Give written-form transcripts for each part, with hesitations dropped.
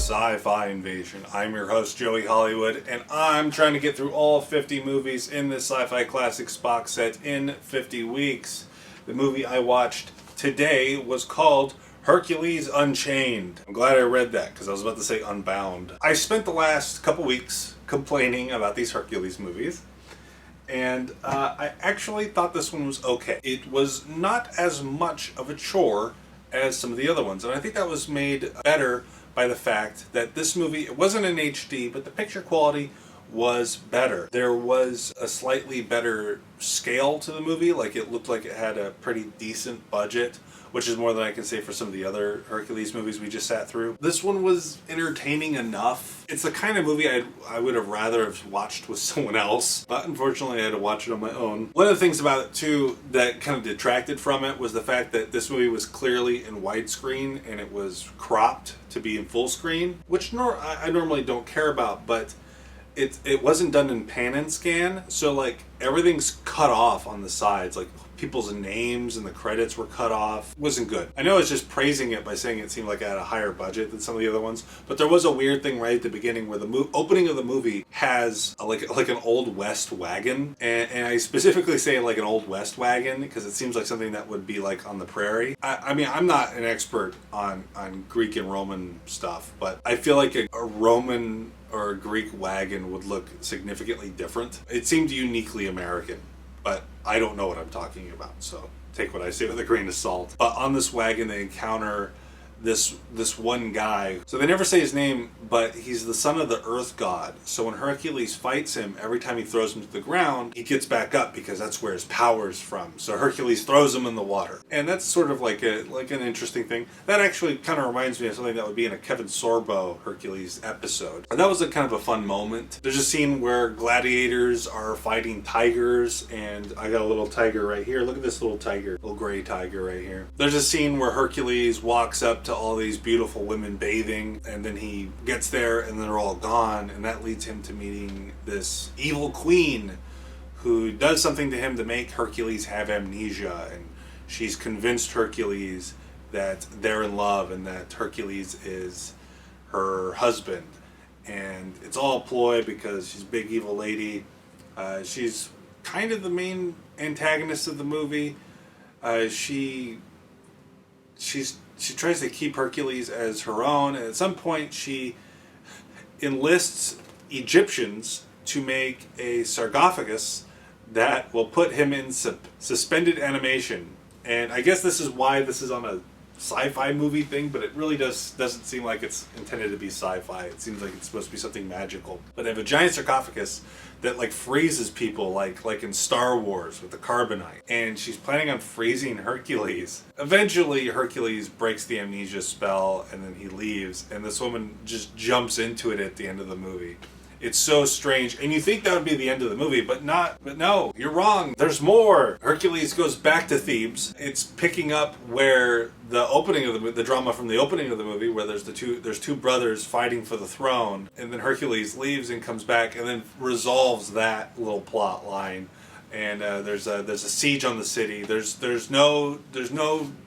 Sci-Fi Invasion. I'm your host, Joey Hollywood, and I'm trying to get through all 50 movies in this Sci-Fi Classics box set in 50 weeks. The movie I watched today was called Hercules Unchained. I'm glad I read that because I was about to say Unbound. I spent the last couple weeks complaining about these Hercules movies, and I actually thought this one was okay. It was not as much of a chore as some of the other ones, and I think that was made better by the fact that this movie, it wasn't in HD, but the picture quality was better. There was a slightly better scale to the movie, like it looked like it had a pretty decent budget, which is more than I can say for some of the other Hercules movies we just sat through. This one was entertaining enough. It's the kind of movie I would have rather have watched with someone else, but unfortunately I had to watch it on my own. One of the things about it too that kind of detracted from it was the fact that this movie was clearly in widescreen and it was cropped to be in full screen, which I normally don't care about, but it wasn't done in pan and scan, so like everything's cut off on the sides, like people's names and the credits were cut off. It wasn't good. I know it's just praising it by saying it seemed like it had a higher budget than some of the other ones, but there was a weird thing right at the beginning where the opening of the movie has like an Old West wagon, and I specifically say like an Old West wagon because it seems like something that would be like on the prairie. I mean, I'm not an expert on Greek and Roman stuff, but I feel like a Roman or a Greek wagon would look significantly different. It seemed uniquely American, but I don't know what I'm talking about, so take what I say with a grain of salt. But on this wagon they encounter this one guy. So they never say his name, but he's the son of the earth god. So when Hercules fights him, every time he throws him to the ground, he gets back up because that's where his power's from. So Hercules throws him in the water. And that's sort of like an interesting thing. That actually kind of reminds me of something that would be in a Kevin Sorbo Hercules episode. And that was a kind of a fun moment. There's a scene where gladiators are fighting tigers, and I got a little tiger right here. Look at this little tiger, little gray tiger right here. There's a scene where Hercules walks up to all these beautiful women bathing, and then he gets there and they're all gone, and that leads him to meeting this evil queen who does something to him to make Hercules have amnesia, and she's convinced Hercules that they're in love and that Hercules is her husband, and it's all a ploy because she's a big evil lady. She's kind of the main antagonist of the movie. She tries to keep Hercules as her own, and at some point she enlists Egyptians to make a sarcophagus that will put him in suspended animation. And I guess this is why this is on a sci-fi movie thing, but it really doesn't seem like it's intended to be sci-fi. It seems like it's supposed to be something magical. But they have a giant sarcophagus that like freezes people like in Star Wars with the carbonite. And she's planning on freezing Hercules. Eventually Hercules breaks the amnesia spell and then he leaves, and this woman just jumps into it at the end of the movie. It's so strange, and you think that would be the end of the movie, but no, you're wrong. There's more. Hercules goes back to Thebes. It's picking up where the opening of the drama from the opening of the movie, where there's two brothers fighting for the throne, and then Hercules leaves and comes back, and then resolves that little plot line. And there's a siege on the city. There's no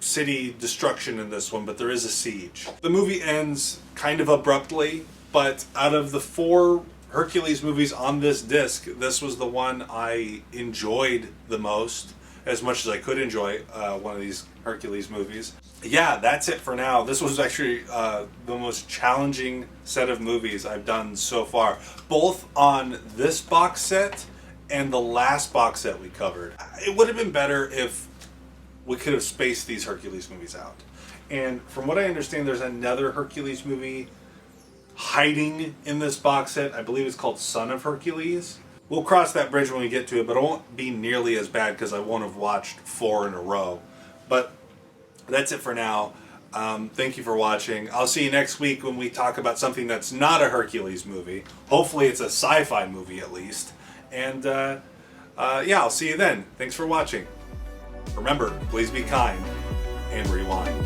city destruction in this one, but there is a siege. The movie ends kind of abruptly, but out of the 4 Hercules movies on this disc, this was the one I enjoyed the most, as much as I could enjoy one of these Hercules movies. Yeah, that's it for now. This was actually the most challenging set of movies I've done so far, both on this box set and the last box set we covered. It would have been better if we could have spaced these Hercules movies out. And from what I understand, there's another Hercules movie hiding in this box set. I believe it's called Son of Hercules. We'll cross that bridge when we get to it, but it won't be nearly as bad because I won't have watched 4 in a row. But that's it for now. Thank you for watching. I'll see you next week when we talk about something that's not a Hercules movie. Hopefully it's a sci-fi movie at least. And yeah, I'll see you then. Thanks for watching. Remember, please be kind and rewind.